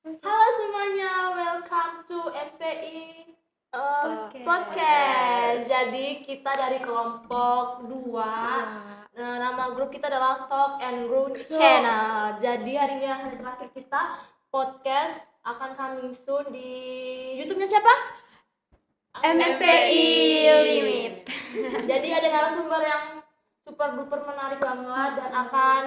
Halo semuanya, welcome to MPI Podcast. Jadi kita dari kelompok 2. Nama grup kita adalah Talk and Grow Channel. Jadi hari ini hari terakhir kita podcast akan coming soon di YouTube-nya siapa? MPI Limit. Jadi ada narasumber yang super duper menarik banget dan akan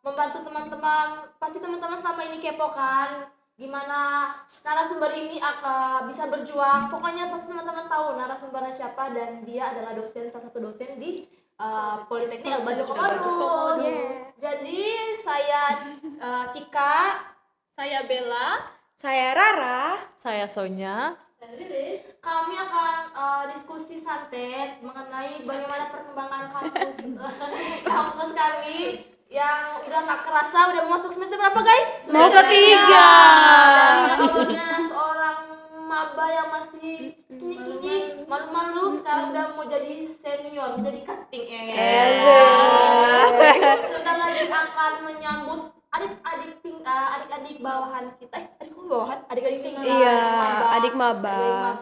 membantu teman-teman. Pasti teman-teman selama ini kepo kan gimana narasumber ini akan bisa berjuang. Pokoknya pasti teman-teman tahu narasumbernya siapa, dan dia adalah salah satu dosen di Politeknik Alba Joko Bandung. Jadi saya Cika, Saya Bella. Saya Rara. Saya Sonya. kami akan diskusi santai mengenai bagaimana perkembangan kampus kampus kami yang udah gak kerasa udah mau masuk semester berapa guys? Mau ketiga. Dari awalnya seorang maba yang masih kini malu-malu, sekarang udah mau jadi senior, menjadi cutting ya guys. Sebentar lagi akan menyambut adik-adik bawahan kita. Adik-adik tinggal. Iya, adik maba.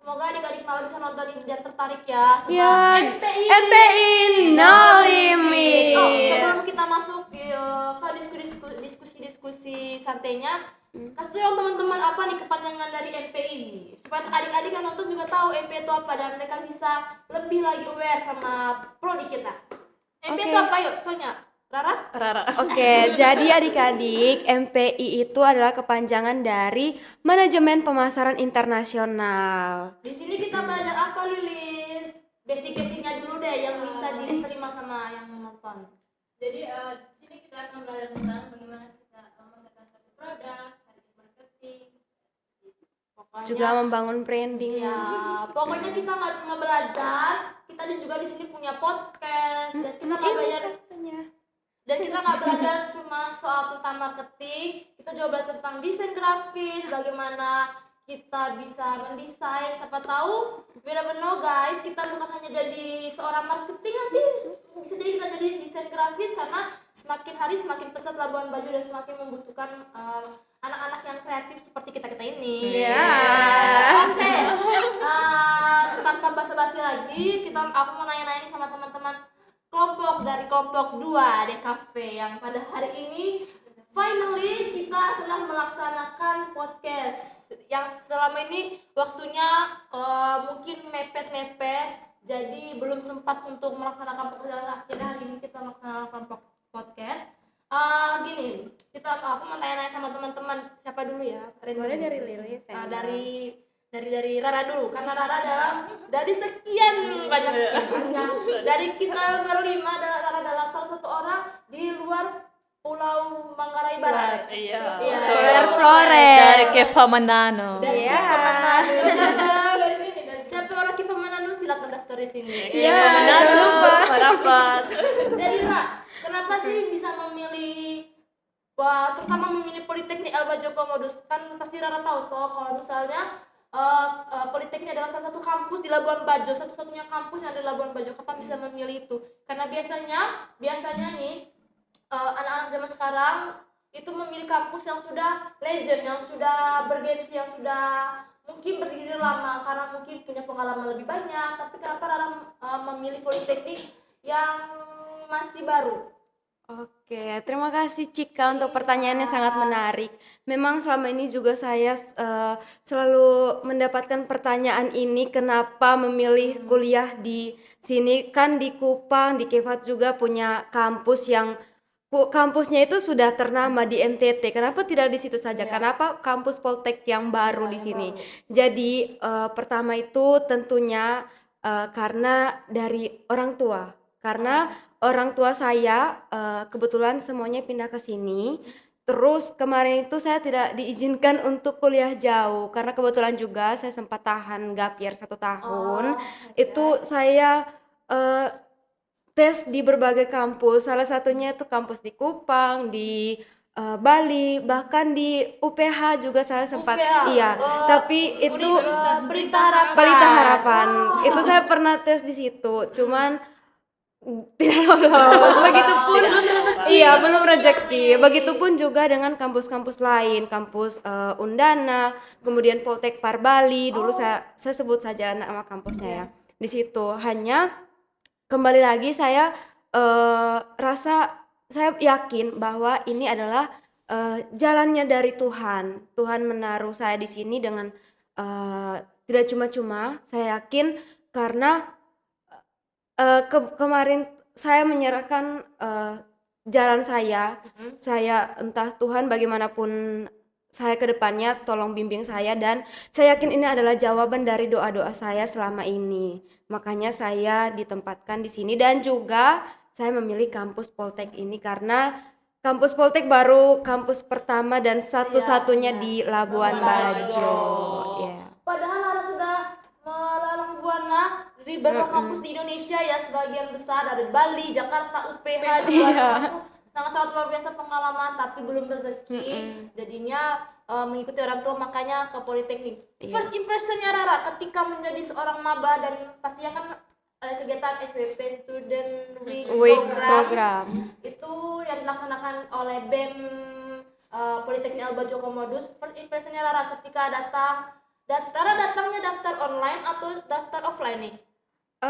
Semoga adik-adik maba bisa nonton ini dan tertarik ya sama Ya, MPI No Limit. Sebelum kita masuk ke diskusi santainya, kasih dong teman-teman apa nih kepanjangan dari MPI, supaya adik-adik yang nonton juga tahu MPI itu apa dan mereka bisa lebih lagi aware sama prodi kita. MPI itu apa, yuk Sonya? Rara? Oke, jadi adik-adik, MPI itu adalah kepanjangan dari Manajemen Pemasaran Internasional. Di sini kita belajar apa, Lilis? Basic-basicnya dulu deh yang bisa diterima sama yang menonton. Jadi di sini kita akan belajar tentang bagaimana kita memasarkan suatu produk, target marketing. Pokoknya, Juga membangun branding. ya, pokoknya kita nggak cuma belajar, kita juga di sini punya podcast dan kita nggak belajar cuma soal tentang marketing, kita juga belajar tentang desain grafis, bagaimana kita bisa mendesain. Siapa tahu benar-benar guys, kita bukan hanya jadi seorang marketing, nanti bisa jadi kita jadi desain grafis, karena semakin hari semakin pesat Labuan Bajo dan semakin membutuhkan anak-anak yang kreatif seperti kita ini. Oke. Tanpa basa-basi lagi, aku mau nanya-nanya nih sama teman-teman kelompok 2 DKV yang pada hari ini finally kita telah melaksanakan podcast yang selama ini waktunya mungkin mepet-mepet, jadi belum sempat untuk melaksanakan pekerjaan. Akhirnya hari ini kita melaksanakan podcast. Gini, aku mau tanya-tanya sama teman-teman. Siapa dulu ya? Boleh dari Lilis. Dari Rara dulu, karena Rara adalah dari sekian banyak dari kita berlima, Rara adalah salah satu orang di luar Pulau Manggarai Barat. Iya. Flores. Dari Keva Manano. Dari Kifa Manado. Siapa orang Kifa Manado, silakan daftar di sini. Iya, Manano lupa. merapat. Jadi Ra, kenapa sih bisa memilih terutama memilih Politeknik Alba Joko Modus? Kan pasti Rara tahu toh kalau misalnya Politeknik adalah salah satu kampus di Labuan Bajo, satu-satunya kampus yang ada di Labuan Bajo. Kapan bisa memilih itu? Karena biasanya nih anak-anak zaman sekarang itu memilih kampus yang sudah legend, yang sudah bergensi, yang sudah mungkin berdiri lama karena mungkin punya pengalaman lebih banyak. Tapi kenapa Rara memilih Politeknik yang masih baru? Oke, terima kasih Cika untuk pertanyaannya, sangat menarik. Memang selama ini juga saya selalu mendapatkan pertanyaan ini, kenapa memilih kuliah di sini. Kan di Kupang, di Kefat juga punya kampus yang kampusnya itu sudah ternama di NTT. Kenapa tidak di situ saja? Kenapa kampus Poltek yang baru di sini? Jadi pertama itu tentunya karena dari orang tua. Karena orang tua saya kebetulan semuanya pindah ke sini. Terus kemarin itu saya tidak diizinkan untuk kuliah jauh karena kebetulan juga saya sempat tahan gap year 1 tahun. Itu saya tes di berbagai kampus. Salah satunya itu kampus di Kupang, di Bali, bahkan di UPH juga saya sempat. UPH. Iya. Tapi itu Universitas Pelita Harapan. Pelita Harapan. Itu saya pernah tes di situ. Cuman tidak lolos. Begitupun Belum rezeki. iya belum rezeki. Begitupun juga dengan kampus-kampus lain, kampus Undana, kemudian Poltek Parbali. Dulu saya sebut saja nama kampusnya ya. Di situ hanya kembali lagi saya rasa saya yakin bahwa ini adalah jalannya dari Tuhan. Tuhan menaruh saya di sini dengan tidak cuma-cuma. Saya yakin karena kemarin saya menyerahkan jalan saya entah Tuhan bagaimanapun saya ke depannya tolong bimbing saya dan saya yakin ini adalah jawaban dari doa-doa saya selama ini. Makanya saya ditempatkan di sini dan juga saya memilih kampus Poltek ini karena kampus Poltek baru kampus pertama dan satu-satunya di Labuan Bajo. Ya. Padahal Lara sudah melalang buana di beberapa kampus di Indonesia ya, sebagian besar dari Bali, Jakarta, UPH di luar kampus. Sangat-sangat luar biasa pengalaman, tapi belum rezeki. Jadinya mengikuti orang tua, makanya ke Politeknik. First impressionnya Rara ketika menjadi seorang maba dan pastinya kan ada kegiatan SWP Student Week Program. Itu yang dilaksanakan oleh BEM Politeknik Albajo Komodus. First impressionnya Rara ketika Rara datangnya daftar online atau daftar offline nih?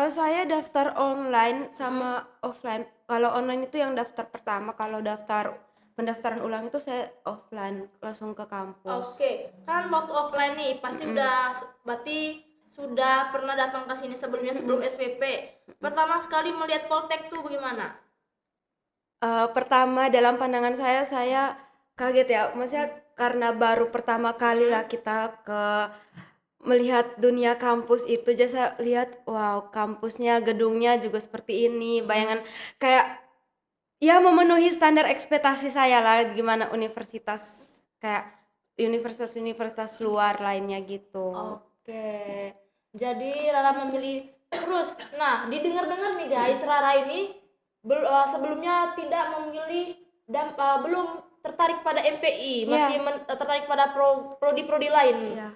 Saya daftar online sama offline. Kalau online itu yang daftar pertama, kalau pendaftaran ulang itu saya offline langsung ke kampus. Oke, kan waktu offline nih pasti berarti sudah pernah datang ke sini sebelumnya sebelum SPP. Pertama sekali melihat Poltek tuh bagaimana? Pertama dalam pandangan saya kaget ya, maksudnya karena baru pertama kali lah kita melihat dunia kampus itu, jadi saya lihat wow kampusnya, gedungnya juga seperti ini, bayangan kayak ya memenuhi standar ekspektasi saya lah gimana universitas kayak universitas luar lainnya gitu. Oke, jadi Rara memilih terus. Nah, didengar-dengar nih guys, Rara ini sebelumnya tidak memilih dan belum tertarik pada MPI, masih tertarik pada prodi-prodi lain. Ya.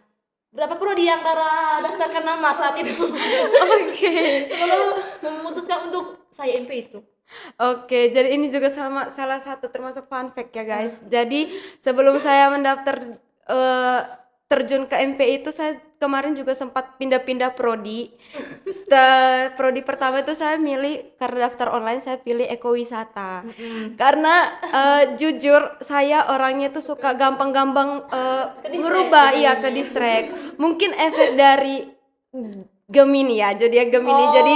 Berapa prodi yang Rara daftarkan nama saat itu? Oke. Sebelum memutuskan untuk saya MPI itu. Oke, jadi ini juga salah satu termasuk fun fact ya guys. Jadi sebelum saya mendaftar terjun ke MPI itu saya kemarin juga sempat pindah-pindah prodi. Prodi pertama itu saya milih karena daftar online saya pilih ekowisata. Karena jujur saya orangnya tuh suka gampang-gampang berubah ke distract. Mungkin efek dari Gemini ya, zodiak Gemini. Jadi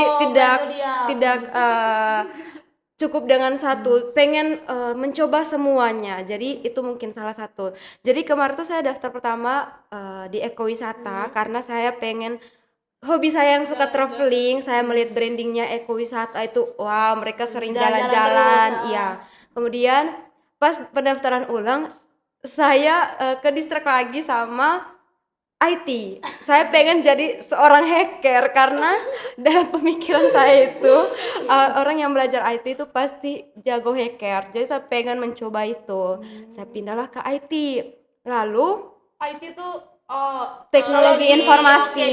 tidak cukup dengan satu, pengen mencoba semuanya. Jadi itu mungkin salah satu. Jadi kemarin tuh saya daftar pertama di ekowisata karena saya pengen, hobi saya yang suka traveling, saya melihat brandingnya ekowisata itu, wow mereka sering jalan-jalan, iya. Kemudian pas pendaftaran ulang saya ke distrik lagi sama IT. Saya pengen jadi seorang hacker karena dalam pemikiran saya itu orang yang belajar IT itu pasti jago hacker. Jadi saya pengen mencoba itu. Saya pindahlah ke IT. Lalu IT itu teknologi informasi,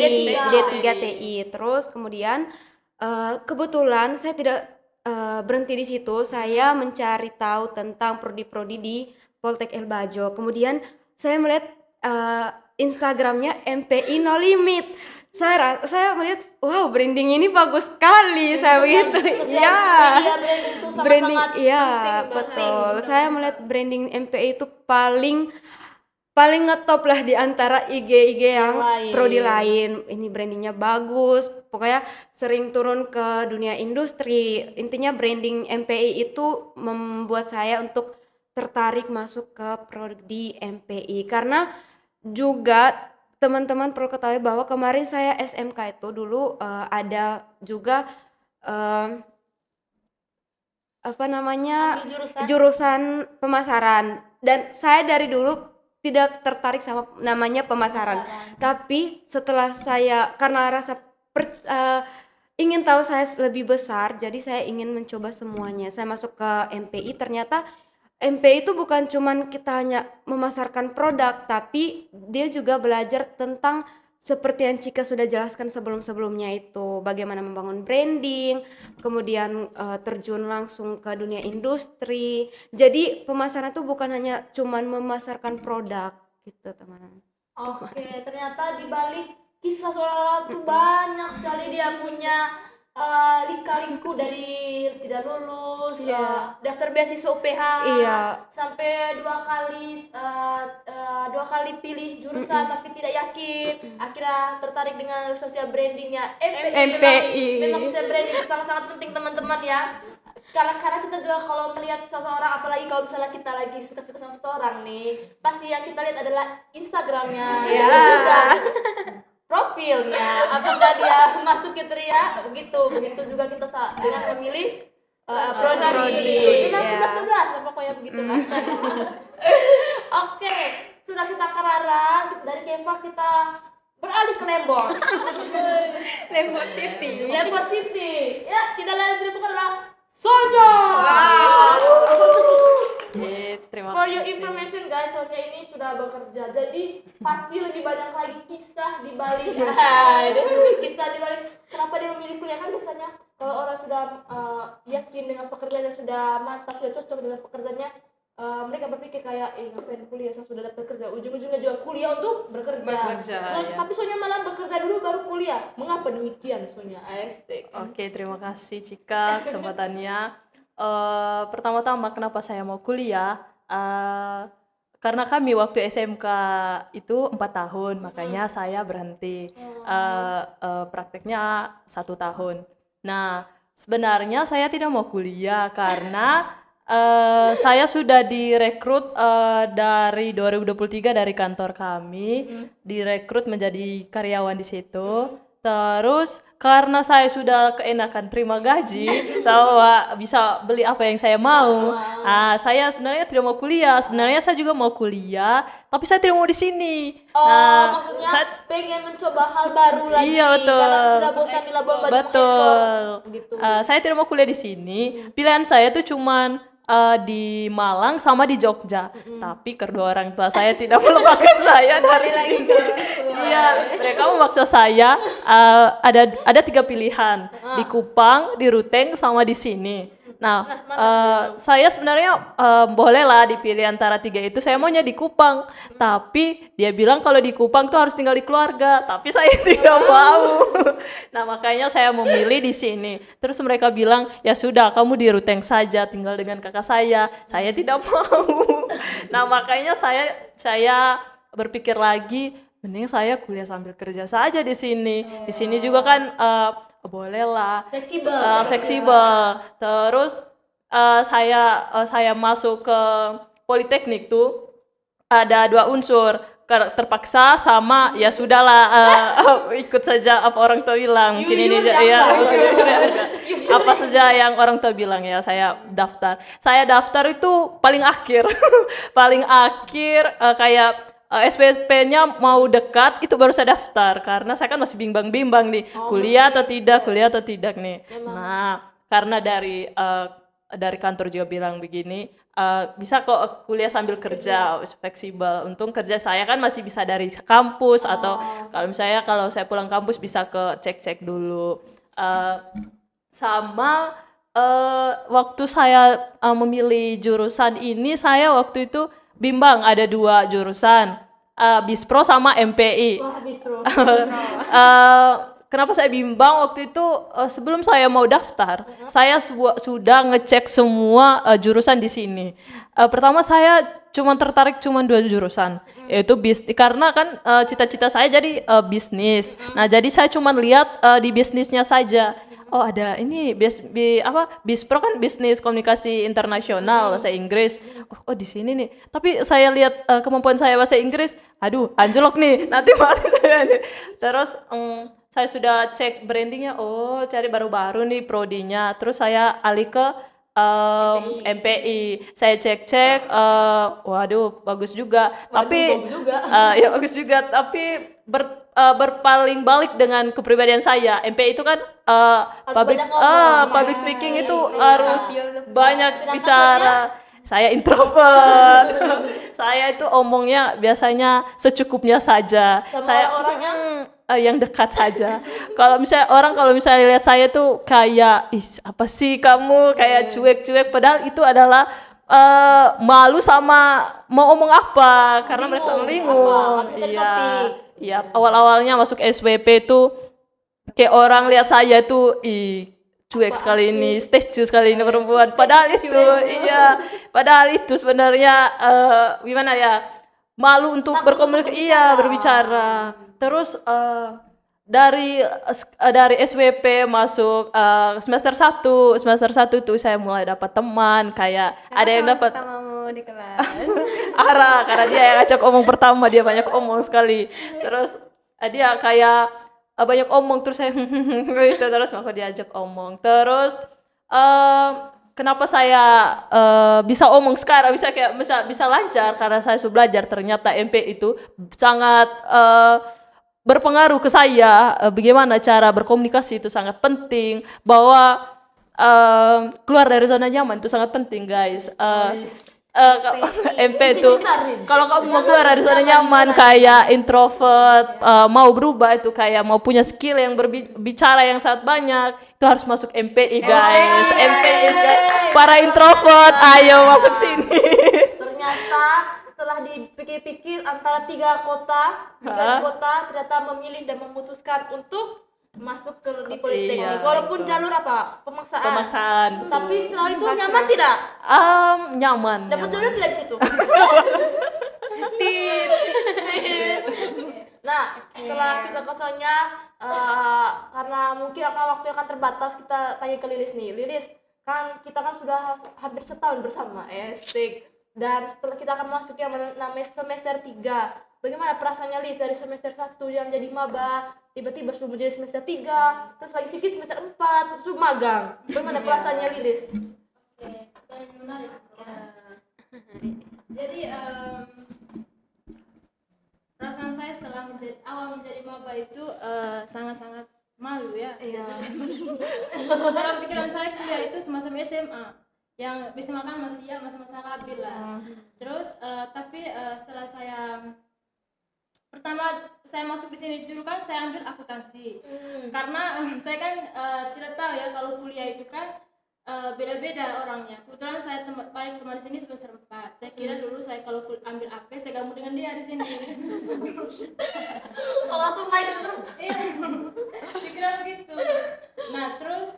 D3 TI. Terus kemudian kebetulan saya tidak berhenti di situ. Saya mencari tahu tentang prodi-prodi di Poltek Elbajo. Kemudian saya melihat Instagramnya MPI No Limit. Saya melihat wow branding ini bagus sekali. Saya begitu. Ya. Branding betul. Saya melihat branding MPI itu paling ngetop lah di antara IG yang prodi lain. Ini brandingnya bagus. Pokoknya sering turun ke dunia industri. Intinya branding MPI itu membuat saya untuk tertarik masuk ke prodi MPI karena juga teman-teman perlu ketahui bahwa kemarin saya SMK itu dulu ada juga jurusan pemasaran dan saya dari dulu tidak tertarik sama namanya pemasaran. Tapi setelah saya karena rasa ingin tahu saya lebih besar, jadi saya ingin mencoba semuanya. Saya masuk ke MPI, ternyata MPI itu bukan cuman kita hanya memasarkan produk, tapi dia juga belajar tentang seperti yang Cika sudah jelaskan sebelum-sebelumnya itu, bagaimana membangun branding, kemudian terjun langsung ke dunia industri. Jadi pemasaran itu bukan hanya cuman memasarkan produk gitu, teman-teman. Oke, ternyata di balik kisah seorang Lala tuh banyak sekali dia punya lika-liku dari tidak lulus, Iya. daftar beasiswa UPH, Iya. sampai dua kali pilih jurusan tapi tidak yakin, akhirnya tertarik dengan sosial brandingnya MPI. MPI. Memang sosial branding sangat-sangat penting teman-teman ya. Karena kita juga kalau melihat seseorang, apalagi kalau misalnya kita lagi suka-suka sama seseorang nih, pasti yang kita lihat adalah Instagramnya, dan juga profilnya, apakah dia masuk kriteria begitu juga kita dengan memilih prodi Iya. 11 pokoknya begitu lah. Oke, sudah kita Karara, dari Keva kita beralih ke Lembor. Lembor City. Ya, tidak lain tidak bukan adalah Sonya. Terima For your kasih. information guys, Sonya ini sudah bekerja, jadi pasti lebih banyak lagi kisah di balik kisah di balik kenapa dia memilih kuliah. Kan biasanya kalau orang sudah yakin dengan pekerjaan dan sudah mantap, sudah cocok dengan pekerjaannya, mereka berpikir kayak ngapain kuliah, saya sudah dapat kerja, ujung-ujungnya juga kuliah untuk bekerja. ya. Tapi Sonya malah bekerja dulu baru kuliah. Mengapa demikian Sonya? Asik. Oke, terima kasih Cika kesempatannya. Pertama-tama kenapa saya mau kuliah? Karena kami waktu SMK itu 4 tahun, makanya saya berhenti. Prakteknya 1 tahun. Nah, sebenarnya saya tidak mau kuliah karena saya sudah direkrut dari 2023 dari kantor kami, direkrut menjadi karyawan di situ. Terus karena saya sudah keenakan terima gaji, bahwa bisa beli apa yang saya mau, saya sebenarnya tidak mau kuliah. Sebenarnya saya juga mau kuliah, tapi saya tidak mau di sini. Maksudnya saya pengen mencoba hal baru lagi. Iya, betul. Karena sudah bosan di Labuan Bajo Betul. gitu. Saya tidak mau kuliah di sini. Pilihan saya tuh cuman di Malang sama di Jogja. Tapi kedua orang tua saya tidak melepaskan saya dari sini. Iya, mereka memaksa saya. Ada 3 pilihan, di Kupang, di Ruteng, sama di sini. Nah, saya sebenarnya bolehlah dipilih antara 3 itu. Saya maunya di Kupang, tapi dia bilang kalau di Kupang tuh harus tinggal di keluarga, tapi saya tidak mau. Nah, makanya saya memilih di sini. Terus mereka bilang, ya sudah, kamu di Ruteng saja, tinggal dengan kakak saya. Saya tidak mau. Nah, makanya saya berpikir lagi, mending saya kuliah sambil kerja saja di sini. Di sini juga kan bolehlah fleksibel. Terus saya masuk ke Politeknik tuh ada 2 unsur, terpaksa sama ya sudahlah, ikut saja apa orang tua bilang. Mungkin ini ya apa saja yang orang tua bilang, ya saya daftar. Saya daftar itu paling akhir. Paling akhir, kayak SPP-nya mau dekat itu baru saya daftar, karena saya kan masih bimbang-bimbang nih, kuliah atau tidak nih. Nah, karena dari kantor juga bilang begini, bisa kok kuliah sambil kerja, fleksibel. Untung kerja saya kan masih bisa dari kampus, atau kalau saya pulang kampus bisa ke cek-cek dulu. Sama waktu saya memilih jurusan ini, saya waktu itu bimbang, ada 2 jurusan, Bispro sama MPI. Wah, Bistro. Kenapa saya bimbang waktu itu? Sebelum saya mau daftar, saya sudah ngecek semua jurusan di sini. Pertama saya tertarik 2 jurusan, yaitu bisnis, karena kan cita-cita saya jadi bisnis. Nah, jadi saya cuma lihat di bisnisnya saja. Oh, ada ini Bispro kan bisnis komunikasi internasional, bahasa Inggris. Oh, di sini nih. Tapi saya lihat kemampuan saya bahasa Inggris, aduh, anjlok nih. Nanti mati saya nih. Terus saya sudah cek brandingnya, cari baru-baru nih prodinya. Terus saya alih ke MPI. Saya cek, waduh, bagus juga. Tapi ya bagus juga, tapi berpaling balik dengan kepribadian saya. MPI itu kan public speaking itu harus banyak bicara. saya introvert. Saya itu omongnya biasanya secukupnya saja. Sama Saya orang-orangnya? yang dekat saja. Kalau misalnya lihat saya tuh kayak, ih apa sih kamu, kayak cuek-cuek, padahal itu adalah malu sama mau omong apa karena mereka bingung. Apa, nggak bisa Iya. topik. Iya, awal-awalnya masuk SWP tuh kayak orang lihat saya tuh cuek sekali ini, statue sekali ini perempuan. Padahal itu padahal itu sebenarnya gimana ya? Malu untuk Takut berkomunikasi, untuk iya, berbicara. berbicara. Terus dari SWP masuk semester 1 tuh saya mulai dapat teman, kayak ada yang dapat pertamamu di kelas. karena dia yang ajak omong pertama, dia banyak omong sekali. Terus dia kayak banyak omong, terus saya gitu, terus maka diajak omong. Terus kenapa saya bisa omong sekarang, bisa lancar karena saya sudah belajar. Ternyata MP itu sangat berpengaruh ke saya, bagaimana cara berkomunikasi itu sangat penting, bahwa keluar dari zona nyaman itu sangat penting, guys. MP itu kalau kamu mau keluar dari zona nyaman, kayak introvert, mau berubah itu, kayak mau punya skill yang berbicara yang sangat banyak, itu harus masuk MPI, guys. MPI guys. Para introvert, ayo masuk sini. Ternyata setelah dipikir-pikir antara tiga kota ternyata memilih dan memutuskan untuk masuk di Politeknik. Iya, Walaupun itu. jalur apa? Pemaksaan. Pemaksaan. Tapi setelah itu nyaman tidak? Nyaman. Dapat nyaman. jodoh tidak di situ? Nah, setelah kita kesannya karena mungkin akan waktu yang akan terbatas, kita tanya ke Lilis nih. Lilis, kan kita kan sudah hampir setahun bersama, asik. Dan setelah kita akan masuk yang namanya semester 3. Bagaimana perasaannya Lilis dari semester 1 yang jadi maba, tiba-tiba sudah menjadi semester 3, terus lagi sedikit semester 4, terus magang. Bagaimana perasaannya Lilis? Oke, pertanyaan menarik. Jadi perasaan saya setelah awal menjadi maba itu sangat-sangat malu ya. Iya. Dalam pikiran saya kuliah itu semacam SMA. Yang SMA kan masih ya masa-masa labil lah. Terus tapi setelah pertama saya masuk di sini jurusan saya ambil akuntansi. Karena saya kan tidak tahu ya kalau kuliah itu kan beda-beda orangnya. Kebetulan saya paling teman di sini semester 4. Saya kira dulu saya kalau ambil AP saya gabung dengan dia di sini. Oh, langsung naik terus. Iya. Saya kira begitu. Nah, terus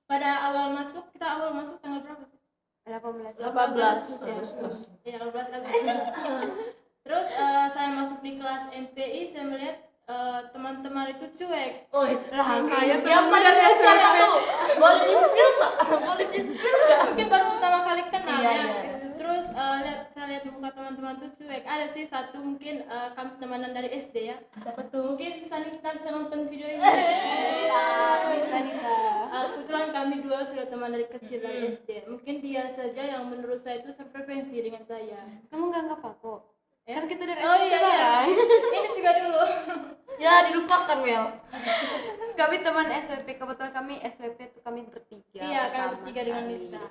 pada awal masuk tanggal berapa sih? 18. 18 Agustus. Iya, 18 Agustus. Terus saya masuk di kelas MPI, saya melihat teman-teman itu cuek. Oh, saya yang paling cuek siapa tuh? Boleh di-spill nggak? Boleh di-spill nggak? Mungkin baru pertama kali kenal Iya, ya. iya. Terus saya lihat muka teman-teman tuh cuek. Ada sih satu mungkin kami temenan dari SD ya. Siapa tuh? Mungkin kita bisa nonton video ini. Nita. Kebetulan kami dua sudah teman dari kecil dari SD. Mungkin dia saja yang menurut saya itu sefrekuensi dengan saya. Kamu nggak anggap aku? Ya? Kan kita dari Oh SMP iya iya. bareng. Ini juga dulu. Ya, dilupakan, Mel. Kami teman SWP, kebetulan kami SWP itu kami bertiga. Iya, kami pertama bertiga dengan sekali. Nita.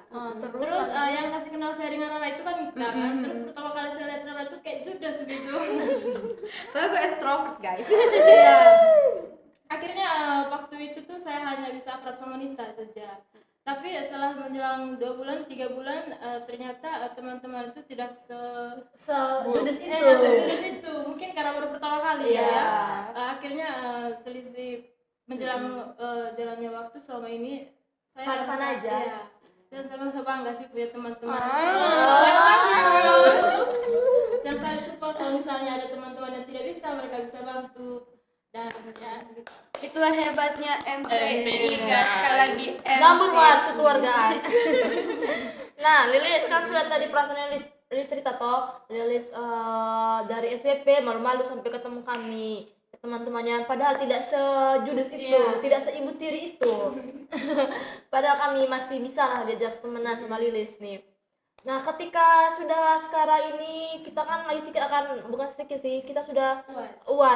Terus Terus yang kasih kenal saya dengan Rara itu kan Nita kan. Terus pertama kali saya lihat Rara itu kayak judes gitu. Tapi aku extrovert guys. Iya. Akhirnya waktu itu tuh saya hanya bisa akrab sama Nita saja. Tapi setelah menjelang 2 bulan, 3 bulan ternyata teman-teman itu tidak sejudes itu. sejudes itu. Mungkin karena baru pertama kali Iya. ya. Akhirnya selisih menjelang jalannya waktu selama ini saya Fun-fun merasa- aja. iya. Dan saya merasa bangga sih punya teman-teman yang saling support. Kalau misalnya ada teman-teman yang tidak bisa, mereka bisa bantu. Dan ya Itulah hebatnya MPI guys. Sekali lagi Number one kekeluargaan. Nah, Lilis kan sudah tadi perasaan Lilis cerita toh. Lilis dari SWP malu-malu sampai ketemu kami, teman-temannya, padahal tidak sejudes itu, Iya. tidak seibu tiri itu. Padahal kami masih bisa lah diajak temenan sama Lilis nih. Nah, ketika sudah sekarang ini kita kan lagi sedikit akan, bukan sedikit sih, kita sudah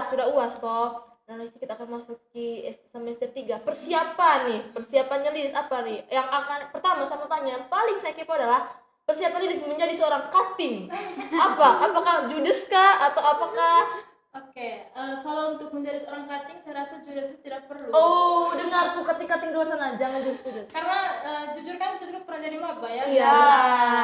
sudah UAS toh. Dan lagi sedikit akan masuk di semester 3. Persiapannya Lilis apa nih? Yang akan pertama saya mau tanya, yang paling saya kepo adalah persiapan Lilis menjadi seorang cutting? Apakah judes kah atau apakah? Oke, kalau untuk menjadi seorang cutting saya rasa judes itu tidak perlu. Oh, dengar tuh cutting di luar sana, jangan judes. Karena jujur kan kita juga pernah jadi maba ya. Iya,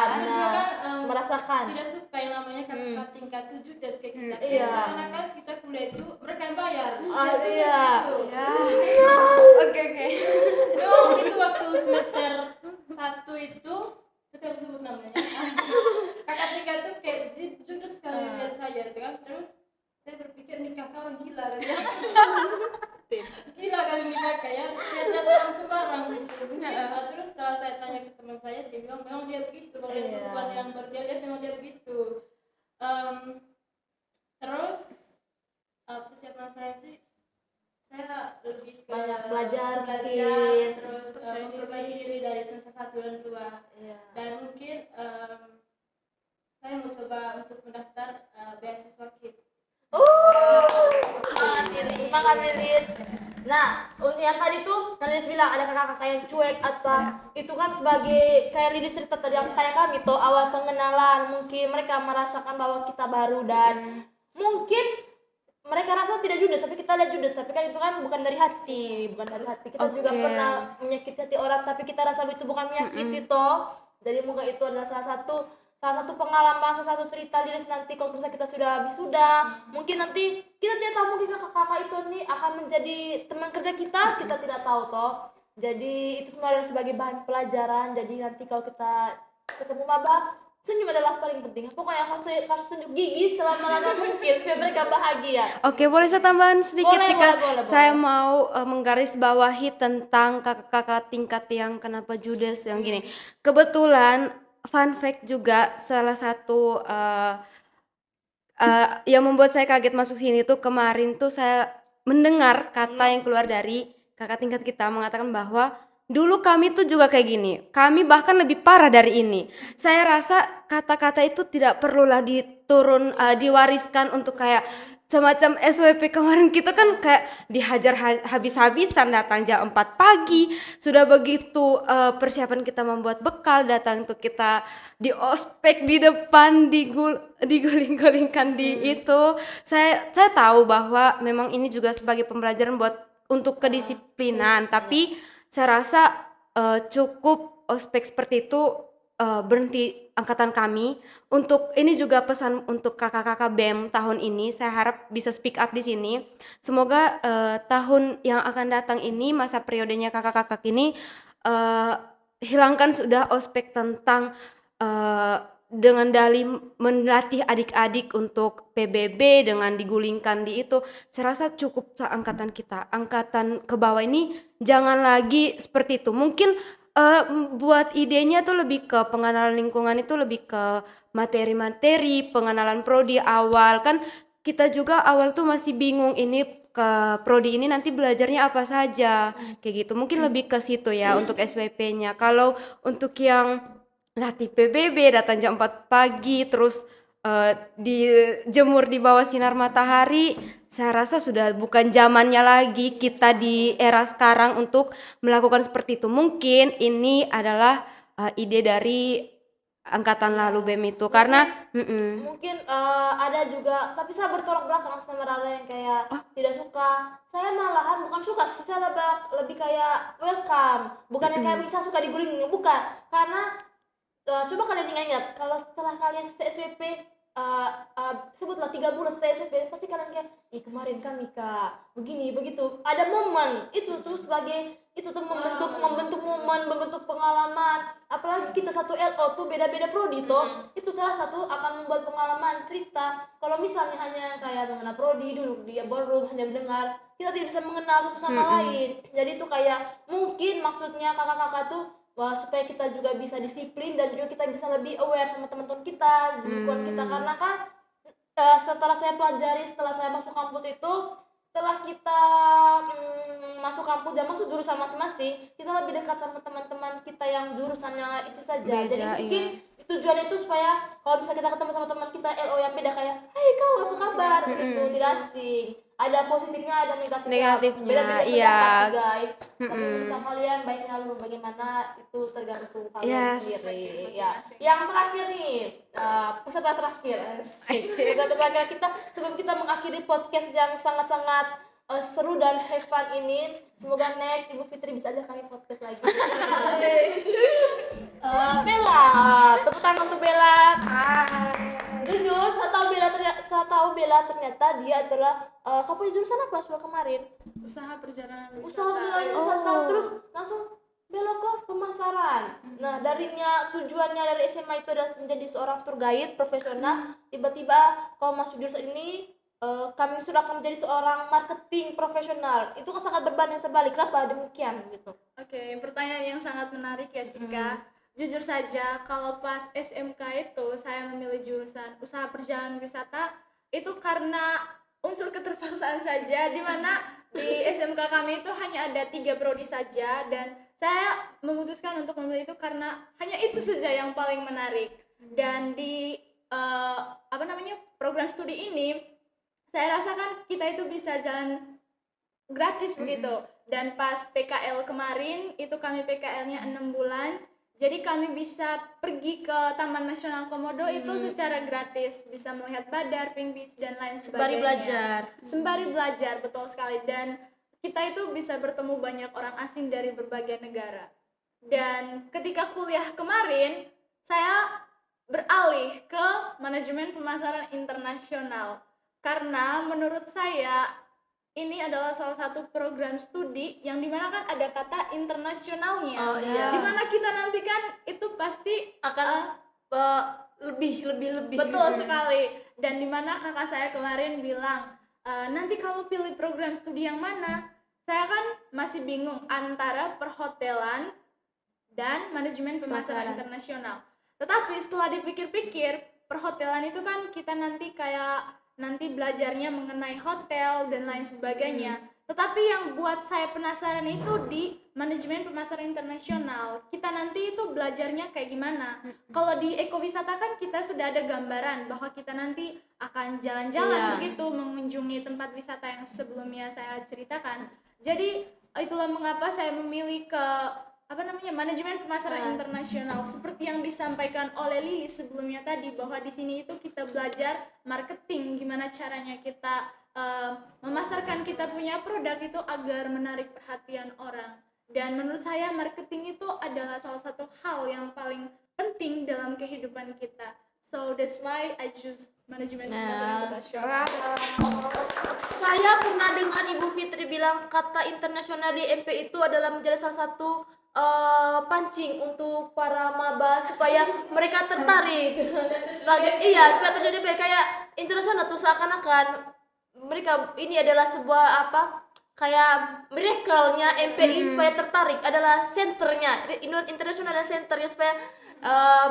Kita juga kan merasakan. tidak suka yang namanya cutting itu judes kayak kita. Iya. Kayak seakan-akan kita kuliah itu mereka yang bayar. Ah, Tidak juga iya. sih itu. Oke. Memang itu waktu semester 1 itu saya tidak bisa sebut namanya. Kakak tingkat tuh kayak judes sekali lihat saya gitu kan. Terus saya berpikir nih kakak orang gila kan ya. Gila kali ini kakak ya, lihat orang sembarang gitu. Mungkin, terus setelah saya tanya ke teman saya, dia bilang memang dia begitu. Kalau dia perempuan yang baru dia lihat memang dia begitu. Terus persiapan saya sih, saya lebih ke Banyak belajar mungkin. terus memperbaiki diri dari semester 1 dan 2. Iya. Dan mungkin saya mau coba untuk mendaftar beasiswa KIPS. Semangat Lilis. Nah, yang tadi tuh Lilis bilang ada kakak-kakak yang cuek atau itu kan sebagai kayak Lilis cerita tadi yang kayak kami tuh awal pengenalan, mungkin mereka merasakan bahwa kita baru dan mungkin mereka rasa tidak judes tapi kita lihat judes, tapi kan itu kan bukan dari hati kita juga pernah menyakiti hati orang tapi kita rasa itu bukan menyakiti toh. Jadi mungkin itu adalah salah satu pengalaman, salah satu cerita Lilis nanti kalau misalnya kita sudah wisuda. Mungkin nanti kita tidak tahu, mungkin kakak-kakak itu nih akan menjadi teman kerja kita tidak tahu toh. Jadi itu semua adalah sebagai bahan pelajaran. Jadi nanti kalau kita ketemu maba, senyum adalah paling penting. Pokoknya harus tunjuk gigi selama-lama mungkin supaya mereka bahagia. Oke, boleh saya tambahan sedikit Boleh, Cika? boleh. Saya mau menggarisbawahi tentang kakak-kakak tingkat yang kenapa judes yang gini. Kebetulan fun fact juga salah satu yang membuat saya kaget masuk sini tuh kemarin tuh saya mendengar kata yang keluar dari kakak tingkat kita mengatakan bahwa dulu kami tuh juga kayak gini, kami bahkan lebih parah dari ini. Saya rasa kata-kata itu tidak perlulah diwariskan untuk kayak semacam SWP kemarin kita kan kayak dihajar habis-habisan, datang jam 4 pagi. Sudah begitu persiapan kita membuat bekal, datang tuh kita di ospek di depan diguling-gulingkan di itu. Saya tahu bahwa memang ini juga sebagai pembelajaran untuk kedisiplinan, tapi saya rasa cukup ospek seperti itu berhenti angkatan kami. Untuk ini juga pesan untuk kakak-kakak BEM tahun ini, saya harap bisa speak up di sini. Semoga tahun yang akan datang ini, masa periodenya kakak-kakak ini hilangkan sudah ospek tentang dengan dalih melatih adik-adik untuk PBB dengan digulingkan di itu. Saya rasa cukup angkatan kita, angkatan ke bawah ini jangan lagi seperti itu. Mungkin buat idenya tuh lebih ke pengenalan lingkungan, itu lebih ke materi-materi, pengenalan prodi awal. Kan kita juga awal tuh masih bingung ini ke prodi ini nanti belajarnya apa saja kayak gitu. Mungkin lebih ke situ ya untuk SWP-nya. Kalau untuk yang latih PBB datang jam 4 pagi terus dijemur di bawah sinar matahari, saya rasa sudah bukan zamannya lagi kita di era sekarang untuk melakukan seperti itu. Mungkin ini adalah ide dari angkatan lalu BEM itu karena mungkin ada juga, tapi saya bertolak belakang sama Rara yang kayak tidak suka. Saya malahan bukan suka sih, saya lebih kayak welcome, bukan yang kayak bisa suka diguling, bukan. Karena coba kalian ingat kalau setelah kalian SWP sebutlah 3 bulan setelah SWP, pasti kalian kayak kemarin kami kak begini begitu, ada momen itu tuh sebagai itu tuh membentuk momen, membentuk pengalaman. Apalagi kita satu LO tuh beda-beda prodi toh, itu salah satu akan membuat pengalaman cerita. Kalau misalnya hanya kayak mengenal prodi, duduk di ballroom hanya mendengar, kita tidak bisa mengenal satu sama lain. Jadi itu kayak mungkin maksudnya kakak-kakak tuh supaya kita juga bisa disiplin dan juga kita bisa lebih aware sama teman-teman kita di lingkungan kita. Karena kan setelah saya pelajari, setelah saya masuk kampus itu, setelah kita masuk kampus dan masuk jurusan masing-masing, kita lebih dekat sama teman-teman kita yang jurusannya itu saja. Beda, jadi mungkin tujuan itu supaya kalau bisa kita ketemu sama teman kita LO yang beda kayak, hai kau apa kabar, situ tidak asing. ada positifnya ada Negatifnya, beda-beda iya. pendapat sih guys. Tapi tentang kalian baiknya lu bagaimana itu tergantung kalian Yes. sendiri ya. Yang terakhir nih peserta terakhir peserta terakhir kita sebelum kita mengakhiri podcast yang sangat-sangat seru dan have fun ini, semoga next Ibu Fitri bisa ajak kami podcast lagi. Bella, tepuk tangan untuk Bella. Jujur, saya tahu Bella ternyata dia adalah kamu punya jurusan apa soal kemarin? Usaha perjalanan Usaha perjalanan wisata, terus langsung belok ke pemasaran. Nah, darinya tujuannya dari SMA itu adalah menjadi seorang tour guide profesional, tiba-tiba kau masuk jurusan ini kami sudah akan menjadi seorang marketing profesional. Itu kan sangat berbanding terbalik. Kenapa demikian gitu? Oke, pertanyaan yang sangat menarik ya Cika. Jujur saja, kalau pas SMK itu saya memilih jurusan usaha perjalanan wisata itu karena unsur keterpaksaan saja, di mana di SMK kami itu hanya ada 3 prodi saja, dan saya memutuskan untuk memilih itu karena hanya itu saja yang paling menarik. Dan di program studi ini saya rasakan kita itu bisa jalan gratis begitu. Dan pas PKL kemarin itu kami PKL-nya 6 bulan. Jadi kami bisa pergi ke Taman Nasional Komodo itu secara gratis, bisa melihat badar, pink beach dan lain sebagainya. Sembari belajar, betul sekali. Dan kita itu bisa bertemu banyak orang asing dari berbagai negara. Dan ketika kuliah kemarin, saya beralih ke manajemen pemasaran internasional. Karena menurut saya ini adalah salah satu program studi yang dimana kan ada kata internasionalnya, dimana kita nantikan itu pasti Akan lebih betul sekali. Dan dimana kakak saya kemarin bilang nanti kamu pilih program studi yang mana, saya kan masih bingung antara perhotelan dan manajemen pemasaran internasional. Tetapi setelah dipikir-pikir, perhotelan itu kan kita nanti belajarnya mengenai hotel dan lain sebagainya. Tetapi yang buat saya penasaran itu di manajemen pemasaran internasional. Kita nanti itu belajarnya kayak gimana? Kalau di ekowisata kan kita sudah ada gambaran bahwa kita nanti akan jalan-jalan begitu, mengunjungi tempat wisata yang sebelumnya saya ceritakan. Jadi itulah mengapa saya memilih ke manajemen pemasaran internasional, seperti yang disampaikan oleh Lili sebelumnya tadi, bahwa di sini itu kita belajar marketing, gimana caranya kita memasarkan kita punya produk itu agar menarik perhatian orang. Dan menurut saya marketing itu adalah salah satu hal yang paling penting dalam kehidupan kita. So that's why I choose manajemen pemasaran internasional. Saya pernah dengar Ibu Fitri bilang kata internasional di MP itu adalah menjadi salah satu pancing untuk para maba supaya mereka tertarik supaya terjadi kayak internasional tuh, seakan-akan mereka ini adalah sebuah kayak miracle-nya MPI supaya tertarik, adalah senternya internasional dan senternya supaya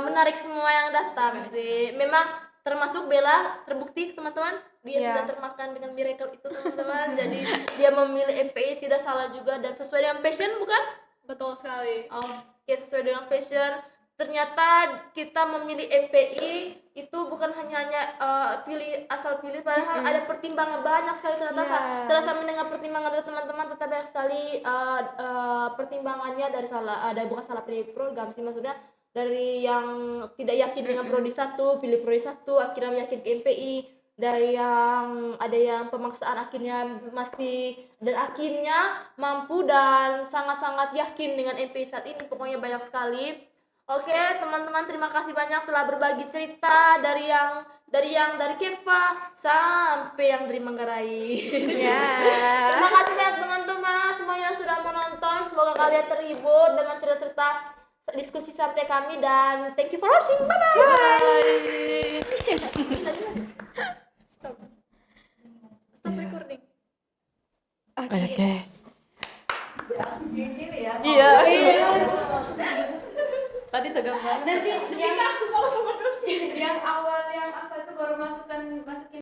menarik semua yang datang sih. Memang termasuk Bella, terbukti teman-teman dia sudah termakan dengan miracle itu teman-teman. Jadi dia memilih MPI tidak salah juga dan sesuai dengan passion, bukan? Betul sekali. Oke, sesuai dengan passion. Ternyata kita memilih MPI itu bukan hanya asal pilih, padahal ada pertimbangan banyak sekali. Ternyata setelah saya mendengar pertimbangan dari teman-teman, tetap banyak sekali pertimbangannya dari bukan salah pilih program sih, maksudnya dari yang tidak yakin dengan prodi 1 pilih prodi 1, akhirnya yakin ke MPI. Dari yang ada yang pemaksaan akhirnya masih, dan akhirnya mampu dan sangat-sangat yakin dengan MPI saat ini. Pokoknya banyak sekali. Oke teman-teman, terima kasih banyak telah berbagi cerita dari Keva sampai yang dari Manggarai. Terima kasih banyak teman-teman semuanya sudah menonton. Semoga kalian terhibur dengan cerita-cerita diskusi santai kami, dan thank you for watching. Bye bye. Stop recording. Oke. Iya. Tadi tegang banget. Nanti yang aku kalau sama terus yang awal yang apa itu baru masukkan